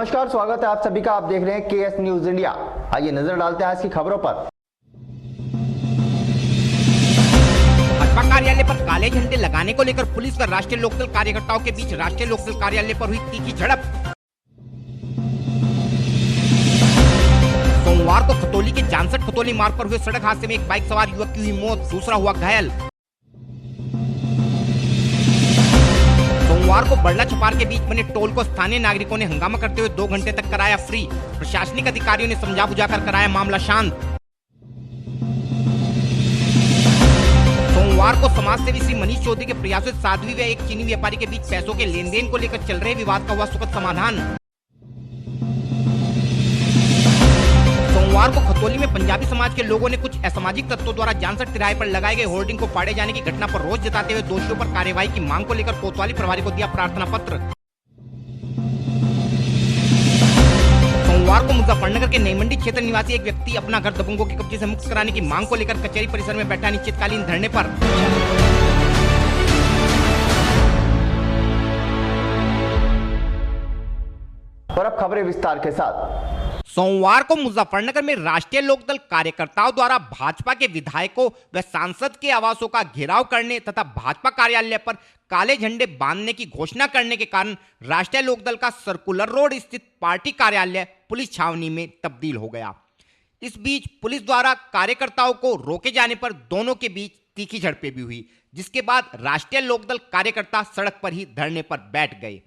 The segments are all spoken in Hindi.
नमस्कार, स्वागत है आप सभी का। आप देख रहे हैं केएस न्यूज इंडिया। आइए नजर डालते हैं आज की खबरों पर। भाजपा कार्यालय पर काले झंडे लगाने को लेकर पुलिस व राष्ट्रीय लोकदल कार्यकर्ताओं के बीच राष्ट्रीय लोकदल कार्यालय पर हुई तीखी झड़प। सोमवार को खतौली के जानसठ खतौली मार्ग पर हुए सड़क हादसे में एक बाइक सवार युवक की हुई मौत, दूसरा हुआ घायल। सोमवार को बरला छपार के बीच बने टोल को स्थानीय नागरिकों ने हंगामा करते हुए 2 घंटे तक कराया फ्री। प्रशासनिक अधिकारियों ने समझा बुझाकर कराया मामला शांत। सोमवार को समाजसेवी श्री मनीष चौधरी के प्रयासों से साध्वी व एक चीनी व्यापारी के बीच पैसों के लेन देन को लेकर चल रहे विवाद का हुआ सुखद समाधान। सोमवार को खतौली में पंजाबी समाज के लोगों ने कुछ असामाजिक तत्वों द्वारा जानसठ तिराहे पर लगाए गए होर्डिंग को फाड़े जाने की घटना पर रोष जताते हुए दोषियों पर कार्यवाही की मांग को लेकर कोतवाली प्रभारी को दिया प्रार्थना पत्र। सोमवार को मुजफ्फरनगर के नई मंडी क्षेत्र निवासी एक व्यक्ति अपना घर दबंगों के कब्जे से मुक्त कराने की मांग को लेकर कचहरी परिसर में बैठा अनिश्चितकालीन धरने पर। और अब खबरें विस्तार के साथ। सोमवार को मुजफ्फरनगर में राष्ट्रीय लोकदल कार्यकर्ताओं द्वारा भाजपा के विधायकों व सांसद के आवासों का घेराव करने तथा भाजपा कार्यालय पर काले झंडे बांधने की घोषणा करने के कारण राष्ट्रीय लोकदल का सर्कुलर रोड स्थित पार्टी कार्यालय पुलिस छावनी में तब्दील हो गया। इस बीच पुलिस द्वारा कार्यकर्ताओं को रोके जाने पर दोनों के बीच तीखी झड़पें भी हुई, जिसके बाद राष्ट्रीय लोकदल कार्यकर्ता सड़क पर ही धरने पर बैठ गए।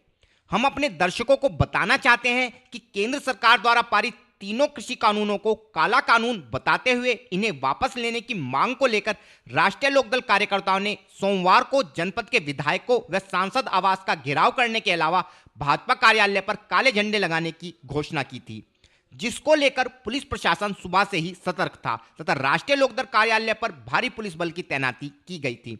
हम अपने दर्शकों को बताना चाहते हैं कि केंद्र सरकार द्वारा पारित तीनों कृषि कानूनों को काला कानून बताते हुए इन्हें वापस लेने की मांग को लेकर राष्ट्रीय लोकदल कार्यकर्ताओं ने सोमवार को जनपद के विधायकों व सांसद आवास का घेराव करने के अलावा भाजपा कार्यालय पर काले झंडे लगाने की घोषणा की थी, जिसको लेकर पुलिस प्रशासन सुबह से ही सतर्क था तथा राष्ट्रीय लोकदल कार्यालय पर भारी पुलिस बल की तैनाती की गई थी।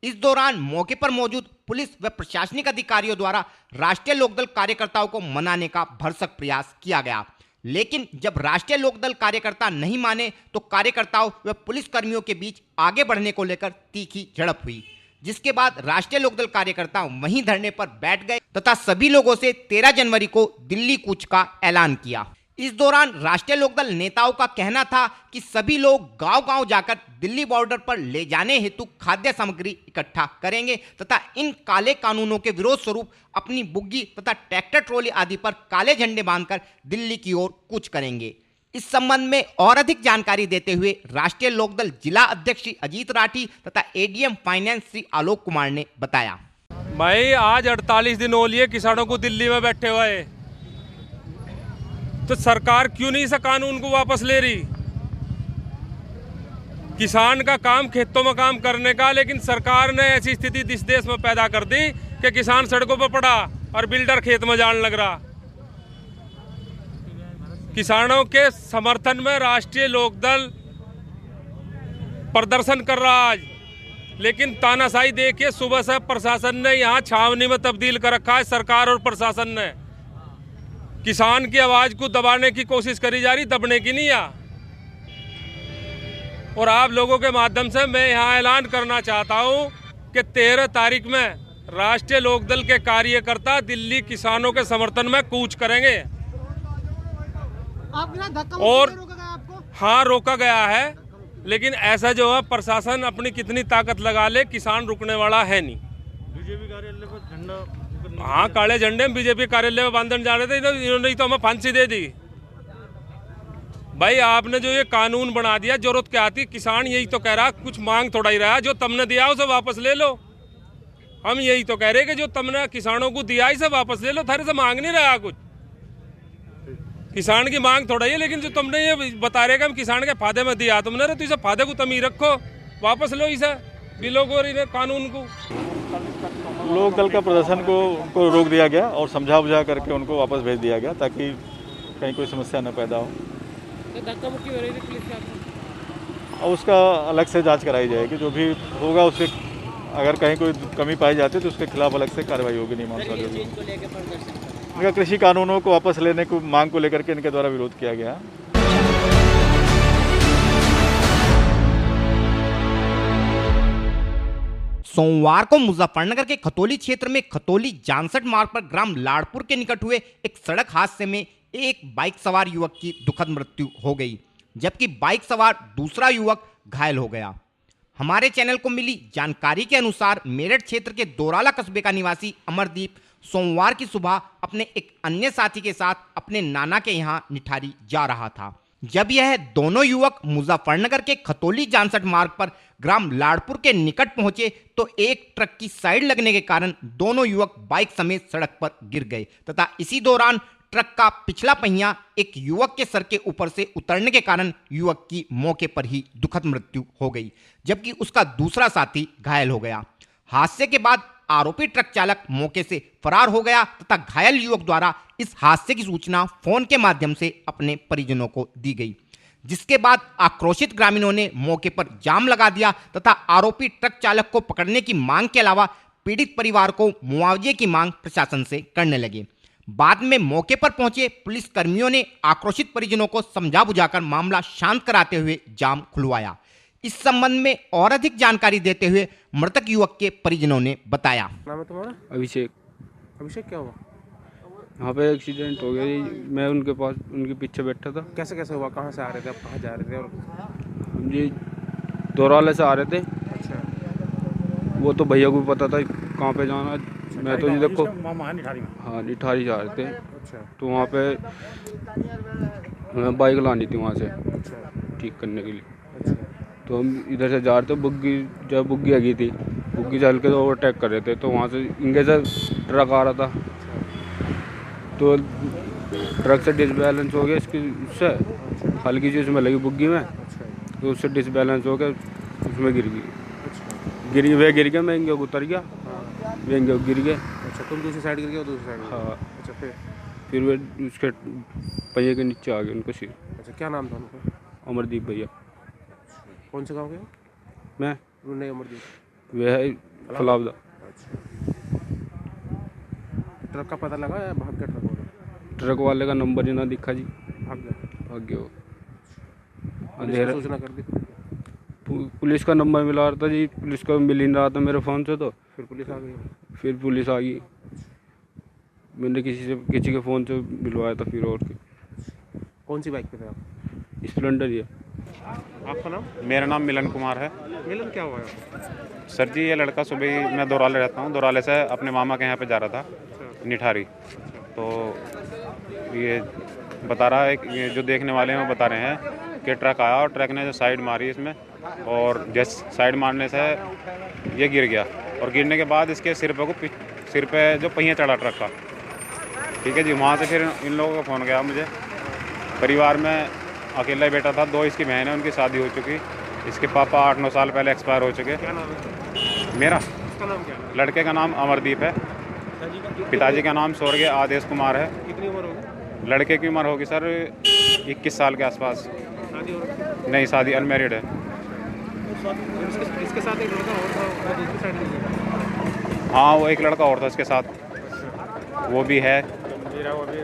इस दौरान मौके पर मौजूद पुलिस व प्रशासनिक अधिकारियों द्वारा राष्ट्रीय लोकदल कार्यकर्ताओं को मनाने का भरसक प्रयास किया गया, लेकिन जब राष्ट्रीय लोकदल कार्यकर्ता नहीं माने तो कार्यकर्ताओं व पुलिस कर्मियों के बीच आगे बढ़ने को लेकर तीखी झड़प हुई, जिसके बाद राष्ट्रीय लोकदल कार्यकर्ता वहीं धरने पर बैठ गए तथा सभी लोगों से 13 जनवरी को दिल्ली कूच का ऐलान किया। इस दौरान राष्ट्रीय लोकदल नेताओं का कहना था कि सभी लोग गांव-गांव जाकर दिल्ली बॉर्डर पर ले जाने हेतु खाद्य सामग्री इकट्ठा करेंगे तथा इन काले कानूनों के विरोध स्वरूप अपनी बुग्गी तथा ट्रैक्टर ट्रॉली आदि पर काले झंडे बांधकर दिल्ली की ओर कूच करेंगे। इस संबंध में और अधिक जानकारी देते हुए राष्ट्रीय लोकदल जिला अध्यक्ष श्री अजीत राठी तथा एडीएम फाइनेंस श्री आलोक कुमार ने बताया। भाई आज 48 दिन हो लिए किसानों को दिल्ली में बैठे हुए, तो सरकार क्यों नहीं इस कानून को वापस ले रही? किसान का काम खेतों में काम करने का, लेकिन सरकार ने ऐसी स्थिति इस देश में पैदा कर दी कि किसान सड़कों पर पड़ा और बिल्डर खेत में जाने लग रहा। किसानों के समर्थन में राष्ट्रीय लोकदल प्रदर्शन कर रहा आज, लेकिन तानाशाही देखिए सुबह से प्रशासन ने यहाँ छावनी में तब्दील कर रखा है। सरकार और प्रशासन ने किसान की आवाज को दबाने की कोशिश करी जा रही, दबने की नहीं है। और आप लोगों के माध्यम से मैं यहाँ ऐलान करना चाहता हूँ कि 13 तारीख में राष्ट्रीय लोकदल के कार्यकर्ता दिल्ली किसानों के समर्थन में कूच करेंगे। और हाँ, रोका गया है, लेकिन ऐसा जो है प्रशासन अपनी कितनी ताकत लगा ले, किसान रुकने वाला है नहीं। बीजेपी कार्यालय पर झंडा, हाँ, काले झंडे में बीजेपी कार्यालय में बांधने जा रहे थे, इन्होंने तो हमें फांसी दे दी। भाई आपने जो ये कानून बना दिया, जरूरत क्या आती? किसान यही तो कह रहा, कुछ मांग थोड़ा ही रहा, जो तुमने दिया उसे वापस ले लो। हम यही तो कह रहे कि जो तुमने किसानों को दिया इसे वापस ले लो, थारे से मांग नहीं रहा कुछ। किसान की मांग थोड़ा ही है, लेकिन जो तुमने ये बता रहे कि हम किसान के फायदे में दिया तुमने, तो इसे फायदे को तुम ही रखो, वापस लो इसे बिलों को, कानून को। लोकदल का प्रदर्शन को उनको रोक दिया गया और समझा बुझा करके उनको वापस भेज दिया गया ताकि कहीं कोई समस्या न पैदा हो। तो धक्का मुक्की हो रही थी पुलिस के साथ, और उसका अलग से जांच कराई जाएगी। जो भी होगा उससे अगर कहीं कोई कमी पाई जाती है तो उसके खिलाफ अलग से कार्रवाई होगी। नहीं मान सकते इनका कृषि कानूनों को वापस लेने को मांग को लेकर के इनके द्वारा विरोध किया गया। सोमवार को मुजफ्फरनगर के खतौली क्षेत्र में खतौली जानसठ मार्ग पर ग्राम लाड़पुर के निकट हुए एक सड़क हादसे में एक बाइक सवार युवक की दुखद मृत्यु हो गई, जबकि बाइक सवार दूसरा युवक घायल हो गया। हमारे चैनल को मिली जानकारी के अनुसार मेरठ क्षेत्र के दोराला कस्बे का निवासी अमरदीप सोमवार की सुबह अपने एक अन्य साथी के साथ अपने नाना के यहां निठारी जा रहा था। जब यह दोनों युवक मुजफ्फरनगर के खतौली जानसठ मार्ग पर ग्राम लाड़पुर के निकट पहुंचे तो एक ट्रक की साइड लगने के कारण दोनों युवक बाइक समेत सड़क पर गिर गए तथा इसी दौरान ट्रक का पिछला पहिया एक युवक के सर के ऊपर से उतरने के कारण युवक की मौके पर ही दुखद मृत्यु हो गई, जबकि उसका दूसरा साथी घायल हो गया। हादसे के बाद आरोपी ट्रक चालक मौके से फरार हो गया तथा घायल युवक द्वारा इस हादसे की सूचना फोन के माध्यम से अपने परिजनों को दी गई, जिसके बाद आक्रोशित ग्रामीणों ने मौके पर जाम लगा दिया तथा आरोपी ट्रक चालक को पकड़ने की मांग के अलावा पीड़ित परिवार को मुआवजे की मांग प्रशासन से करने लगे। बाद में मौके पर पहुंचे पुलिस कर्मियों ने आक्रोशित परिजनों को समझा बुझाकर मामला शांत कराते हुए जाम खुलवाया। इस संबंध में और अधिक जानकारी देते हुए मृतक युवक के परिजनों ने बताया। नाम है तुम्हारा? अभिषेक। अभिषेक, क्या हुआ? यहाँ पे एक्सीडेंट हो गया जी। मैं उनके पास उनके पीछे बैठा था। कैसे कैसे हुआ? कहाँ से आ रहे थे? आप कहाँ जा रहे थे? और जी दोराले से आ रहे थे। अच्छा, वो तो भैया को पता था कहाँ पे जाना। मैं तो जी देखो हाँ निठारी जा रहे थे। अच्छा, तो वहाँ पे हमें बाइक लानी थी वहाँ से अच्छा, ठीक करने के लिए। अच्छा, तो हम इधर से जा रहे थे। बुग्गी जब बुग्गी आ गई थी, बुग्गी से हल्के से ओवरटेक कर रहे थे तो वहाँ से इनके से ट्रक आ रहा था तो ट्रक से डिसबैलेंस हो गया इसकी उससे हल्की सी उसमें लगी बुग्गी में, तो उससे डिसबैलेंस हो गया उसमें गिर गई। वह गिर गया, मैं इनके उतर गया, वे इनके गिर गए। अच्छा, तुम दूसरी साइड गिर गए और दूसरी साइड? हाँ, अच्छा, फिर वे उसके पहिए के नीचे आ गए उनको सिर। अच्छा, क्या नाम था उनका? अमरदीप भैया। कौन से गाँव के? मैं नहीं, अमरदीप। वे है फलावदा। ट्रक का पता लगा या भाग गया ट्रक वाला? ट्रक वाले का नंबर ही ना दिखा जी, भाग गया। भाग गया वो। पुलिस को सूचना कर दी? पुलिस का नंबर मिला रहा था जी, पुलिस को मिल ही नहीं रहा था मेरे फ़ोन से। तो फिर पुलिस आ गई? फिर पुलिस आ गई, मैंने किसी के फ़ोन से मिलवाया था फिर। और कौन सी बाइक पे थे आप? स्प्लेंडर ही है। आपका नाम? मेरा नाम मिलन कुमार है। मिलन, क्या हुआ है? सर जी ये लड़का सुबह ही, मैं दोराले रहता हूँ, दोराले से अपने मामा के यहाँ पे जा रहा था निठारी। तो ये बता रहा है कि ये जो देखने वाले हैं वो बता रहे हैं कि ट्रक आया और ट्रक ने जो साइड मारी इसमें, और जैसे साइड मारने से ये गिर गया और गिरने के बाद इसके सिर पे जो पहिया चढ़ा ट्रक का, ठीक है जी। वहाँ से फिर इन लोगों का फ़ोन गया मुझे। परिवार में अकेला ही बेटा था, 2 इसकी बहन है, उनकी शादी हो चुकी। इसके पापा 8-9 साल पहले एक्सपायर हो चुके। क्या नाम है? मेरा उसका नाम क्या है? लड़के का नाम अमरदीप है, पिताजी का नाम स्वर्गीय आदेश कुमार है। कितनी उम्र होगी? लड़के की उम्र होगी सर 21 साल के आसपास। शादी हो रखी? नहीं, शादी अनमेरिड है। इसके साथ एक लड़का और था, वो दूसरी साइड में गया। हाँ, वो एक लड़का और था इसके साथ, वो भी है।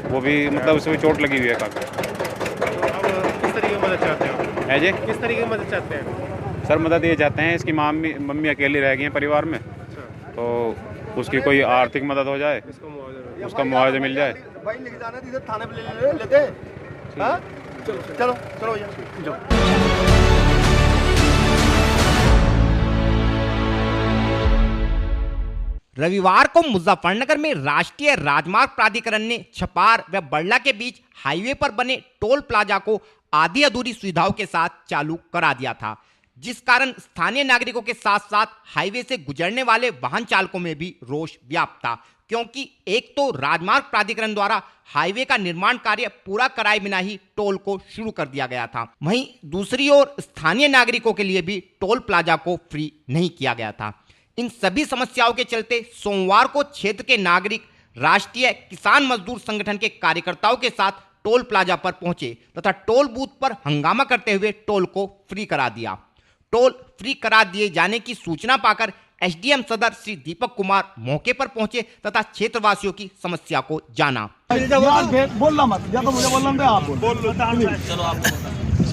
वो भी मतलब उसे भी चोट लगी हुई है काफ़ी। अब किस तरीके की मदद चाहते हैं? है जी किस तरीके की मदद चाहते हैं? सर, मदद ये चाहते हैं, इसकी मम्मी अकेली रह गई हैं परिवार में, तो उसकी कोई आर्थिक मदद हो जाए, इसको मुआवजा उसका मुआवजा मिल जाए। भाई लेके जाना थी, थाने पे लेते। हाँ? चलो चलो भैया। रविवार को मुजफ्फरनगर में राष्ट्रीय राजमार्ग प्राधिकरण ने छपार व बड़ला के बीच हाईवे पर बने टोल प्लाजा को आधी अधूरी सुविधाओं के साथ चालू करा दिया था, जिस कारण स्थानीय नागरिकों के साथ साथ हाईवे से गुजरने वाले वाहन चालकों में भी रोष व्याप्त था, क्योंकि एक तो राजमार्ग प्राधिकरण द्वारा हाईवे का निर्माण कार्य पूरा कराए बिना ही टोल को शुरू कर दिया गया था, वहीं दूसरी ओर स्थानीय नागरिकों के लिए भी टोल प्लाजा को फ्री नहीं किया गया था। इन सभी समस्याओं के चलते सोमवार को क्षेत्र के नागरिक राष्ट्रीय किसान मजदूर संगठन के कार्यकर्ताओं के साथ टोल प्लाजा पर पहुंचे तथा टोल बूथ पर हंगामा करते हुए टोल को फ्री करा दिया। टोल फ्री करा दिए जाने की सूचना पाकर एसडीएम सदर श्री दीपक कुमार मौके पर पहुंचे तथा क्षेत्रवासियों की समस्या को जाना। बोलना मत, या तो मुझे बोलना दे, आप बोल।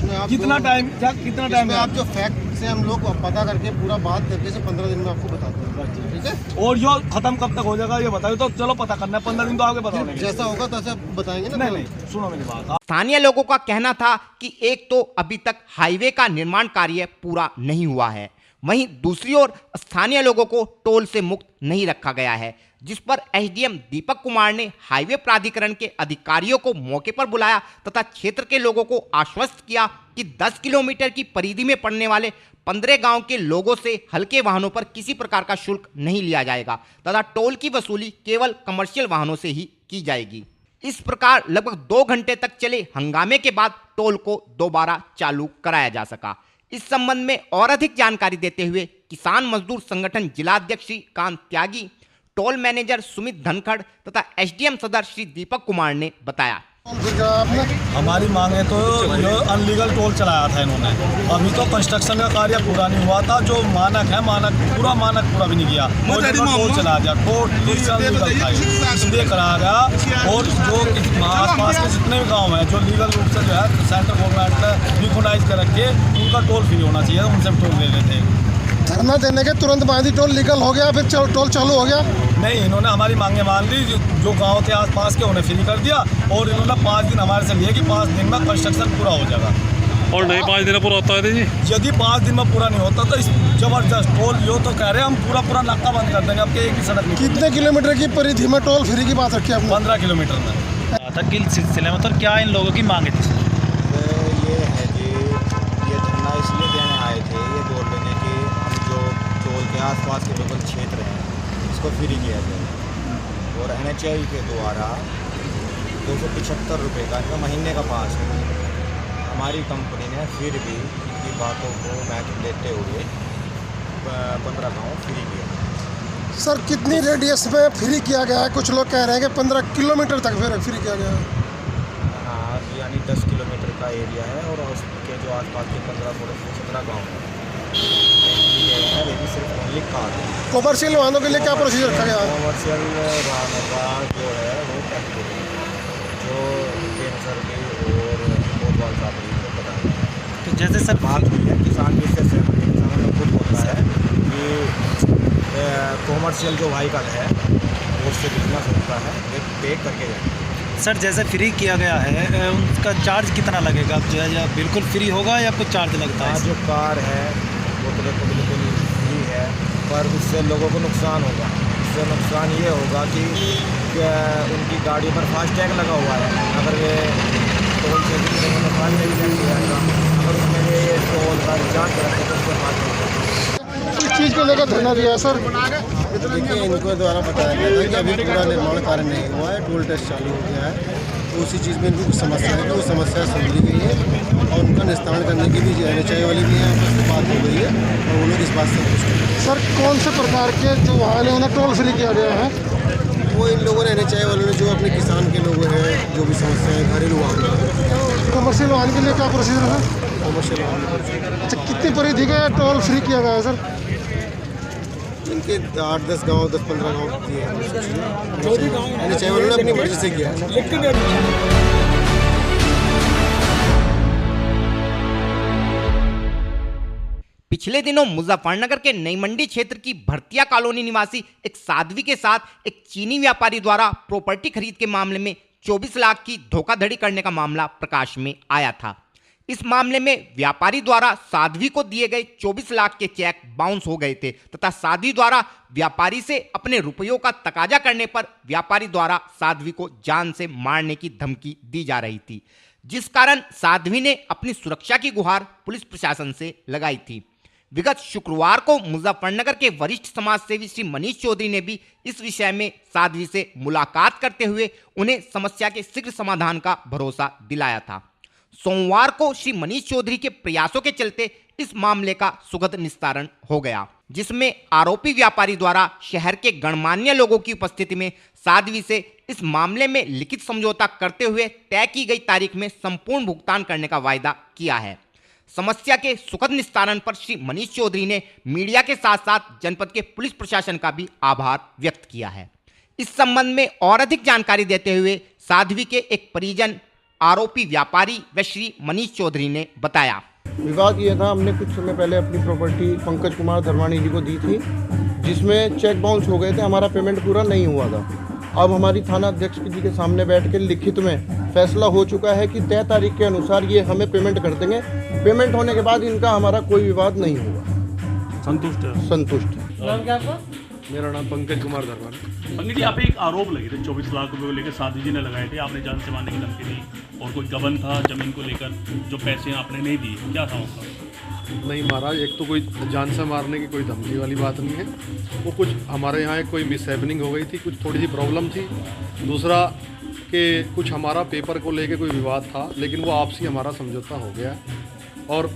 इसमें आप कितना टाइम इसमें आप जो फैक्ट से हम लोग पता करके पूरा बात करके से 15 दिन में आपको बताते हैं, ठीक है। और जो खत्म कब तक हो जाएगा ये बताइए, तो चलो पता करना है, 15 दिन तो आगे बताओगे। जैसा होगा तो ऐसा बताएंगे ना। नहीं, सुनो मेरी बात। स्थानीय लोगों का कहना था कि एक तो अभी तक हाईवे का निर्माण कार्य पूरा नहीं हुआ है, वहीं दूसरी ओर स्थानीय लोगों को टोल से मुक्त नहीं रखा गया है, जिस पर एसडीएम दीपक कुमार ने हाईवे प्राधिकरण के अधिकारियों को मौके पर बुलाया तथा क्षेत्र के लोगों को आश्वस्त किया कि 10 किलोमीटर की परिधि में पड़ने वाले 15 गांव के लोगों से हल्के वाहनों पर किसी प्रकार का शुल्क नहीं लिया जाएगा तथा टोल की वसूली केवल कमर्शियल वाहनों से ही की जाएगी। इस प्रकार लगभग 2 घंटे तक चले हंगामे के बाद टोल को दोबारा चालू कराया जा सका। इस संबंध में और अधिक जानकारी देते हुए किसान मजदूर संगठन जिलाध्यक्ष श्री कांत त्यागी, टोल मैनेजर सुमित धनखड़ तथा एसडीएम सदर श्री दीपक कुमार ने बताया। हमारी मांग है तो जो अनलीगल टोल चलाया था इन्होंने, अभी तो कंस्ट्रक्शन का कार्य पूरा नहीं हुआ था, जो मानक है मानक पूरा भी नहीं किया, टोल चला गया, इसलिए कराया गया। और जो आसपास के जितने भी गाँव हैं जो लीगल रूप से जो है सेंट्रल गवर्नमेंट ने रिकॉग्नाइज कर रखे, उनका टोल फ्री होना चाहिए, उनसे टोल ले लेते हैं। धरना देने के तुरंत बाद ही टोल लीगल हो गया, फिर टोल चालू हो गया? नहीं, इन्होंने हमारी मांगे मान ली, जो गांव थे आसपास के उन्हें फ्री कर दिया, और इन्होंने 5 दिन हमारे से लिए कि 5 दिन में कंस्ट्रक्शन पूरा हो जाएगा। और नहीं 5 दिन में पूरा होता है जी? यदि 5 दिन में पूरा नहीं होता तो जबरदस्त टोल यो तो कह रहे हैं हम पूरा नाका बंद कर देंगे, आपके एक ही सड़क नहीं। कितने किलोमीटर की परिधि में टोल फ्री की बात रखी है? 15 किलोमीटर में। किस सिलसिले में, तो क्या इन लोगों की मांग थी? ये है कि ये धरना इसलिए देने आए थे, ये बोल रहे हैं कि हम जो टोल के आसपास के लोकल क्षेत्र हैं इसको फ्री किया जाए, और NHAI के द्वारा 275 रुपये का इनका महीने का पास है। हमारी कंपनी ने फिर भी इनकी बातों को मैच देते हुए 15 गाँव फ्री किया। सर कितनी रेडियस में फ्री किया गया है? कुछ लोग कह रहे हैं कि 15 किलोमीटर तक फिर फ्री किया गया है। हाँ, यानी 10 किलोमीटर का एरिया है, और उसके जो आसपास के 15-17 गाँव हैं सिर्फ ओनली कार है। कॉमर्शियल वाहनों के लिए क्या प्रोसीजर रखा गया है? कॉमर्शियल वाहनों का जो है वो टैक्स जो केंद्र और भोपाल साहब को पता है। तो जैसे सर बात हुई है किसान भी इससे सहमत है, किसानों को खुद होता है कि कॉमर्शियल जो व्हीकल है वो उससे बिजनेस होता है, एक पे करके जाए। सर जैसे फ्री किया गया है, उनका चार्ज कितना लगेगा? जो है या बिल्कुल फ्री होगा या कुछ चार्ज लगता है? जो कार है वो तो बिल्कुल फ्री है, पर उससे लोगों को नुकसान होगा। उससे नुकसान ये होगा कि उनकी गाड़ी पर फास्टैग लगा हुआ है, अगर वे टोल से फास्टैग जाएगा, अगर उसमें ये टोल का रिचार्ज करेंगे तो उससे फास्टैग इस चीज़ को लेकर धरना दिया सर। देखिए, इनको द्वारा बताया गया था कि अभी पूरा निर्माण कार्य नहीं हुआ है, टोल टैक्स चालू हो गया है, तो उसी चीज़ में इनकी कुछ समस्या है, तो वो समस्या सुलझी गई है, और उनका निस्तारण करने की भी NHAI वाली भी है, आपस में बात हो गई है, और वो लोग इस बात से खुश हैं। सर कौन से प्रकार के जो वाहन है उन्हें टोल फ्री किया गया है? वो इन लोगों ने NHAI वालों ने जो अपने किसान के लोग हैं, जो भी समस्या है, घरेलू वाहन, कमर्शियल वाहन के लिए क्या प्रोसीजर है? कमर्शियल वाहन। अच्छा, कितनी परिधि का टोल फ्री किया गया है सर? इनके 8-10 गाँव, 10-15 गाँव दिए हैं, NHAI वालों ने अपनी मर्जी से किया। पिछले दिनों मुजफ्फरनगर के नई मंडी क्षेत्र की भरतिया कॉलोनी निवासी एक साध्वी के साथ एक चीनी व्यापारी द्वारा प्रॉपर्टी खरीद के मामले में 24 लाख की धोखाधड़ी करने का मामला प्रकाश में आया था। इस मामले में व्यापारी द्वारा साध्वी को दिए गए 24 लाख के चेक बाउंस हो गए थे तथा साध्वी द्वारा व्यापारी से अपने रुपयों का तकाजा करने पर व्यापारी द्वारा साध्वी को जान से मारने की धमकी दी जा रही थी, जिस कारण साध्वी ने अपनी सुरक्षा की गुहार पुलिस प्रशासन से लगाई थी। विगत शुक्रवार को मुजफ्फरनगर के वरिष्ठ समाजसेवी श्री मनीष चौधरी ने भी इस विषय में साध्वी से मुलाकात करते हुए उन्हें समस्या के शीघ्र समाधान का भरोसा दिलाया था। सोमवार को श्री मनीष चौधरी के प्रयासों के चलते इस मामले का सुखद निस्तारण हो गया, जिसमें आरोपी व्यापारी द्वारा शहर के गणमान्य लोगों की उपस्थिति में साध्वी से इस मामले में लिखित समझौता करते हुए तय की गई तारीख में संपूर्ण भुगतान करने का वायदा किया है। समस्या के सुखद निस्तारण पर श्री मनीष चौधरी ने मीडिया के साथ साथ जनपद के पुलिस प्रशासन का भी आभार व्यक्त किया है। इस संबंध में और अधिक जानकारी देते हुए साध्वी के एक परिजन आरोपी व्यापारी व श्री मनीष चौधरी ने बताया। विवाद ये था, हमने कुछ समय पहले अपनी प्रॉपर्टी पंकज कुमार धर्माणी जी को दी थी, जिसमें चेक बाउंस हो गए थे, हमारा पेमेंट पूरा नहीं हुआ था। अब हमारी थाना अध्यक्ष जी के सामने बैठ के लिखित में फैसला हो चुका है कि तय तारीख के अनुसार ये हमें पेमेंट कर देंगे। पेमेंट होने के बाद इनका हमारा कोई विवाद नहीं होगा। संतुष्ट है? संतुष्ट। नाम क्या आपका? मेरा नाम पंकज कुमार धर्माणी। पंकज जी, आप एक आरोप लगे थे 24 लाख रुपए को लेकर साधी जी ने लगाए थे, आपने जान से मारने की धमकी दी और कोई गबन था जमीन को लेकर, जो पैसे आपने नहीं दिए, क्या था उसका? नहीं महाराज, एक तो कोई जान से मारने की कोई धमकी वाली बात नहीं है। वो कुछ हमारे यहाँ एक कोई मिसहैपनिंग हो गई थी, कुछ थोड़ी सी प्रॉब्लम थी। दूसरा कि कुछ हमारा पेपर को लेके कोई विवाद था, लेकिन वो आपसी हमारा समझौता हो गया और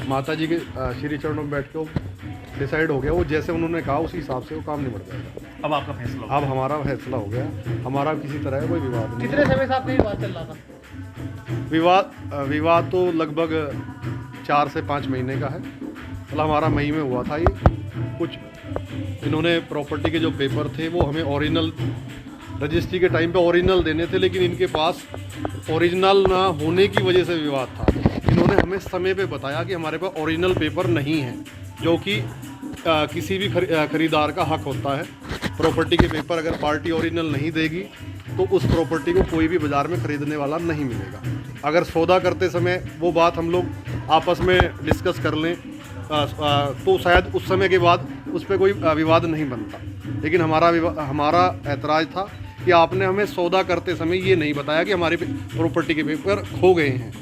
माता जी के श्री चरणों में बैठ के डिसाइड हो गया। वो जैसे उन्होंने कहा उसी हिसाब से वो काम निपट जाएगा। अब आपका फैसला? अब हमारा फैसला हो गया, हमारा किसी तरह का कोई विवाद नहीं। कितने समय से आपका विवाद चल रहा था? विवाद तो लगभग 4 से 5 महीने का है। मतलब हमारा मई में हुआ था ये। कुछ इन्होंने प्रॉपर्टी के जो पेपर थे वो हमें ओरिजिनल रजिस्ट्री के टाइम पे ओरिजिनल देने थे, लेकिन इनके पास ओरिजिनल ना होने की वजह से विवाद था। इन्होंने हमें समय पे बताया कि हमारे पास ओरिजिनल पेपर नहीं है, जो कि किसी भी खरीदार का हक होता है। प्रॉपर्टी के पेपर अगर पार्टी ओरिजिनल नहीं देगी तो उस प्रॉपर्टी को कोई भी बाज़ार में ख़रीदने वाला नहीं मिलेगा। अगर सौदा करते समय वो बात हम लोग आपस में डिस्कस कर लें तो शायद उस समय के बाद उस पर कोई विवाद नहीं बनता। लेकिन हमारा ऐतराज़ था कि आपने हमें सौदा करते समय ये नहीं बताया कि हमारी प्रॉपर्टी के पेपर खो गए हैं।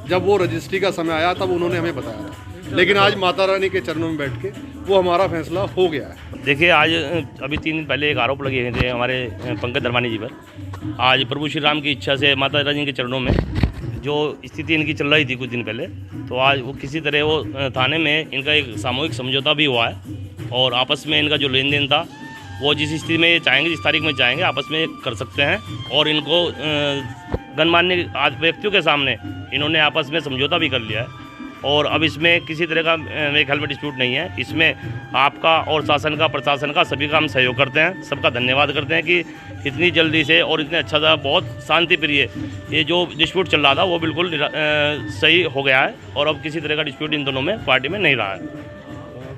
जब वो रजिस्ट्री का समय आया तब उन्होंने हमें बताया था। लेकिन आज माता रानी के चरणों में बैठ के वो हमारा फैसला हो गया है। देखिए, आज अभी 3 दिन पहले एक आरोप लगे हुए थे हमारे पंकज धर्माणी जी पर। आज प्रभु श्री राम की इच्छा से माता रानी के चरणों में जो स्थिति इनकी चल रही थी कुछ दिन पहले, तो आज वो किसी तरह वो थाने में इनका एक सामूहिक समझौता भी हुआ है और आपस में इनका जो लेन देन था वो जिस स्थिति में चाहेंगे, जिस तारीख में चाहेंगे आपस में कर सकते हैं। और इनको गणमान्य व्यक्तियों के सामने इन्होंने आपस में समझौता भी कर लिया है और अब इसमें किसी तरह का मेरे ख्याल में डिस्प्यूट नहीं है। इसमें आपका और शासन का, प्रशासन का, सभी का हम सहयोग करते हैं। सबका धन्यवाद करते हैं कि इतनी जल्दी से और इतने अच्छा सा, बहुत शांति प्रिय ये जो डिस्प्यूट चल रहा था वो बिल्कुल सही हो गया है और अब किसी तरह का डिस्प्यूट इन दोनों में पार्टी में नहीं रहा है।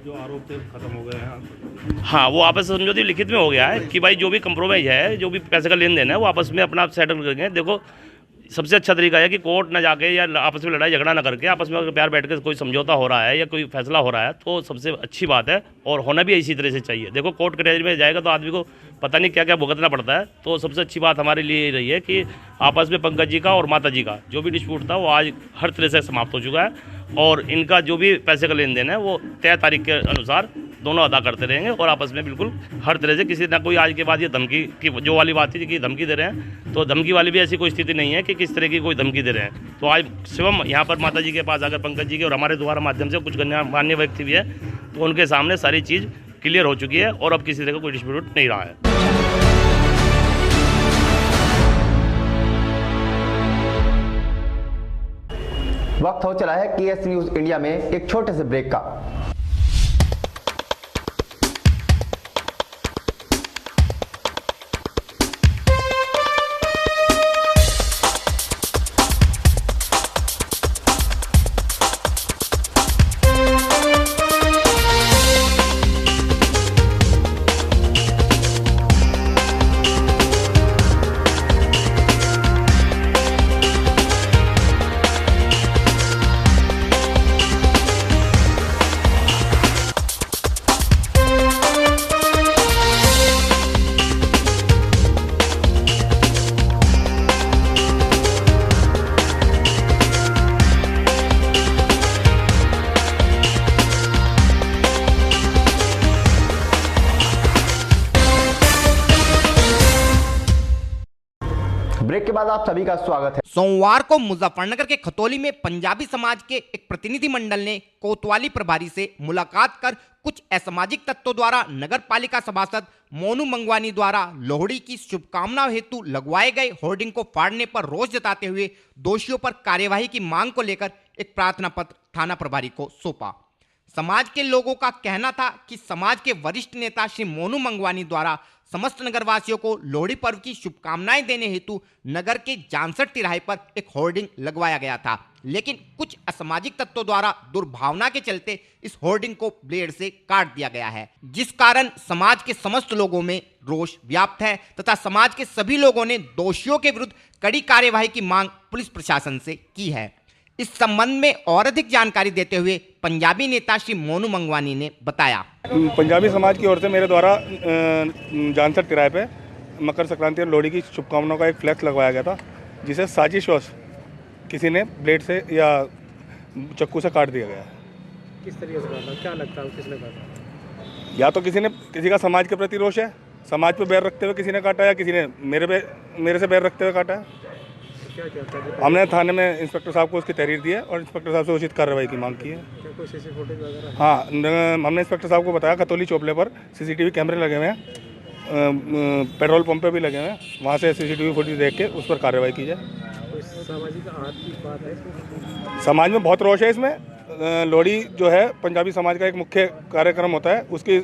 जो आरोप थे खत्म हो गए हैं? हाँ, वो आपस में समझौते लिखित में हो गया है कि भाई जो भी कंप्रोमाइज है, जो भी पैसे का लेन देन है वो आपस में अपना सेटल करेंगे। देखो, सबसे अच्छा तरीका है कि कोर्ट ना जाके या आपस में लड़ाई झगड़ा ना करके आपस में अगर प्यार बैठ कर कोई समझौता हो रहा है या कोई फैसला हो रहा है तो सबसे अच्छी बात है और होना भी इसी तरह से चाहिए। देखो, कोर्ट कचहरी में जाएगा तो आदमी को पता नहीं क्या क्या भुगतना पड़ता है। तो सबसे अच्छी बात हमारे लिए रही है कि आपस में पंकज जी का और माता जी का जो भी डिस्प्यूट था वो आज हर तरह से समाप्त हो चुका है और इनका जो भी पैसे का लेन देन है वो तय तारीख के अनुसार दोनों अदा करते रहेंगे और आपस में बिल्कुल हर तरह से किसी ना कोई आज के बाद ये धमकी की जो वाली बात थी कि धमकी दे रहे हैं, तो धमकी वाली भी ऐसी कोई स्थिति नहीं है कि किस तरह की कोई धमकी दे रहे हैं। तो आज शिवम यहाँ पर माता जी के पास अगर पंकज जी के और हमारे द्वारा माध्यम से कुछ गणमान्य व्यक्ति भी है तो उनके सामने सारी चीज़ क्लियर हो चुकी है और अब किसी तरह का कोई डिस्प्यूट नहीं रहा है। वक्त हो चला है KS न्यूज़ इंडिया में एक छोटे से ब्रेक का। ब्रेक के बाद आप सभी का स्वागत है। सोमवार को मुजफ्फरनगर के खतौली में पंजाबी समाज के एक प्रतिनिधिमंडल ने कोतवाली प्रभारी से मुलाकात कर कुछ असामाजिक तत्वों द्वारा नगर पालिका सभासद मोनू मंगवानी द्वारा लोहड़ी की शुभकामना हेतु लगवाए गए होर्डिंग को फाड़ने पर रोष जताते हुए दोषियों पर कार्यवाही की मांग को लेकर एक प्रार्थना पत्र थाना प्रभारी को सौंपा। समाज के लोगों का कहना था कि समाज के वरिष्ठ नेता श्री मोनू मंगवानी द्वारा समस्त नगरवासियों को लोहड़ी पर्व की शुभकामनाएं देने हेतु नगर के जानसठ तिराहे पर एक होर्डिंग लगवाया गया था, लेकिन कुछ असामाजिक तत्वों द्वारा दुर्भावना के चलते इस होर्डिंग को ब्लेड से काट दिया गया है, जिस कारण समाज के समस्त लोगों में रोष व्याप्त है तथा समाज के सभी लोगों ने दोषियों के विरुद्ध कड़ी कार्यवाही की मांग पुलिस प्रशासन से की है। इस संबंध में और अधिक जानकारी देते हुए पंजाबी नेता श्री मोनू मंगवानी ने बताया। पंजाबी समाज की ओर से मेरे द्वारा जानसठ तिराहे पे मकर संक्रांति और लोहड़ी की शुभकामनाओं का एक फ्लैक्स लगवाया गया था, जिसे साजिशवश किसी ने ब्लेड से या चाकू से काट दिया गया है। किस तरीके से काटा? क्या लगता है किसने काटा? या तो किसी का समाज के प्रति रोष है, समाज पे बैर रखते हुए किसी ने काटा, या किसी ने मेरे से बैर रखते हुए काटा है। हमने थाने में इंस्पेक्टर साहब को उसकी तहरीर दी है और इंस्पेक्टर साहब से उचित कार्रवाई की मांग की है। क्या कोई सीसी फुटेज वगैरह? हाँ, हमने इंस्पेक्टर साहब को बताया खतौली चौपले पर सीसीटीवी कैमरे लगे हुए हैं, पेट्रोल पंप पे भी लगे हुए हैं, वहाँ से सीसीटीवी फुटेज देख के उस पर कार्रवाई की जाए। सामाजिक आहत की बात है इसमें? समाज में बहुत रोष है इसमें। लोहड़ी जो है पंजाबी समाज का एक मुख्य कार्यक्रम होता है, उसकी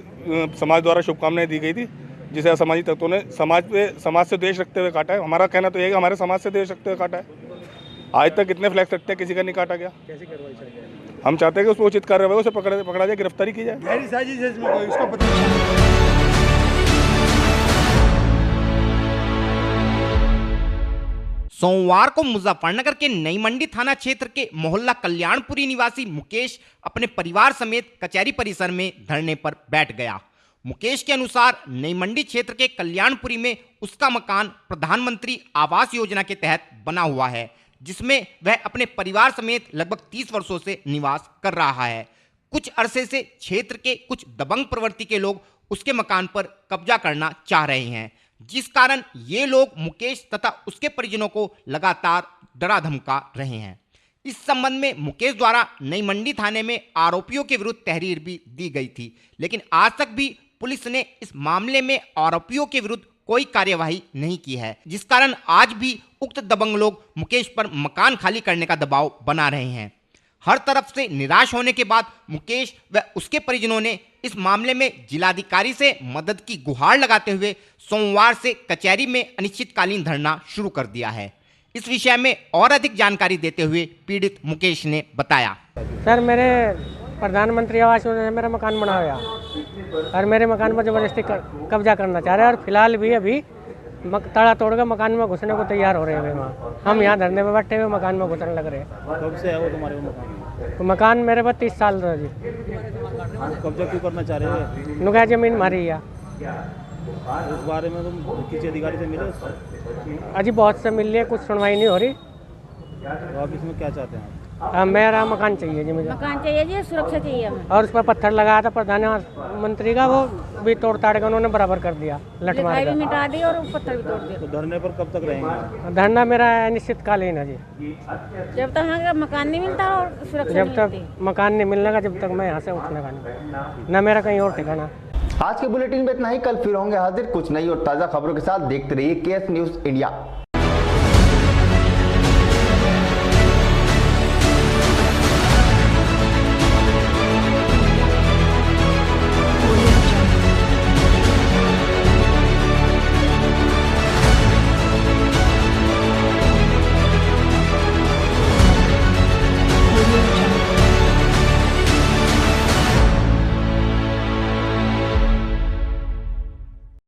समाज द्वारा शुभकामनाएं दी गई थी, जिसे असामाजिक तत्वों ने समाज से द्वेष रखते हुए काटा है। हमारा कहना तो यह है कि हमारे समाज से द्वेष रखते हुए काटा है। आज तक कितने फ्लैक्स रखते हैं, किसी का नहीं काटा गया। कैसी कार्रवाई चाहिए? हम चाहते हैं कि उसको उचित कार्रवाई, उसे पकड़ा जाए, गिरफ्तारी की जाए। सोमवार को मुजफ्फरनगर के नई मंडी थाना क्षेत्र के मोहल्ला कल्याणपुरी निवासी मुकेश अपने परिवार समेत कचहरी परिसर में धरने पर बैठ गया। मुकेश के अनुसार नई मंडी क्षेत्र के कल्याणपुरी में उसका मकान प्रधानमंत्री आवास योजना के तहत बना हुआ है, जिसमें वह अपने परिवार समेत लगभग 30 वर्षों से निवास कर रहा है। कुछ अरसे से क्षेत्र के कुछ दबंग प्रवृत्ति के लोग उसके मकान पर कब्जा करना चाह रहे हैं, जिस कारण ये लोग मुकेश तथा उसके परिजनों को लगातार डरा धमका रहे हैं। इस संबंध में मुकेश द्वारा नई मंडी थाने में आरोपियों के विरुद्ध तहरीर भी दी गई थी, लेकिन आज तक भी पुलिस ने इस मामले में आरोपियों के विरुद्ध कोई कार्यवाही नहीं की है, जिस कारण आज भी उक्त दबंग लोग मुकेश पर मकान खाली करने का दबाव बना रहे हैं। हर तरफ से निराश होने के बाद मुकेश व उसके परिजनों ने इस मामले में जिलाधिकारी से मदद की गुहार लगाते हुए सोमवार से कचहरी में अनिश्चितकालीन धरना शुरू कर दिया है। इस विषय में और अधिक जानकारी देते हुए पीड़ित मुकेश ने बताया। सर, मेरे प्रधानमंत्री आवास योजना से मेरा मकान बना हुआ और मेरे मकान पर जबरदस्ती कब्जा करना चाह रहे हैं और फिलहाल भी अभी ताला तोड़कर मकान में घुसने को तैयार हो रहे हैं। वहाँ हम यहाँ धरने पे बैठे हुए मकान में घुसने लग रहे हैं। कब से है वो तुम्हारे मकान? तो मकान मेरे पास 30 साल रहा जी। कब्जा क्यों करना चाह रहे हैं? नुका जमीन मारी है। उस बारे में तुम किसी अधिकारी से मिले? अजी बहुत से मिल लिए, कुछ सुनवाई नहीं हो रही। तो आप इसमें क्या चाहते हैं? मेरा मकान चाहिए जी, मुझे मकान चाहिए जी, सुरक्षा चाहिए हमें। और उस पर पत्थर लगाया था प्रधानमंत्री का, वो भी तोड़ ताड़ कर उन्होंने बराबर कर दिया, लठ मार भी मिटा दी और पत्थर भी तोड़ दिया। तो धरने पर कब तक रहेंगे? धरना मेरा अनिश्चितकालीन है जी, जब तक हमें मकान नहीं मिलता और सुरक्षा जब तक मकान नहीं मिलने का, जब तक मैं यहाँ से उठने का नहीं, न मेरा कहीं और ठिकाना। आज के बुलेटिन में इतना ही। कल फिर होंगे हाजिर कुछ नई और ताज़ा खबरों के साथ। देखते रहिए KS न्यूज़ इंडिया।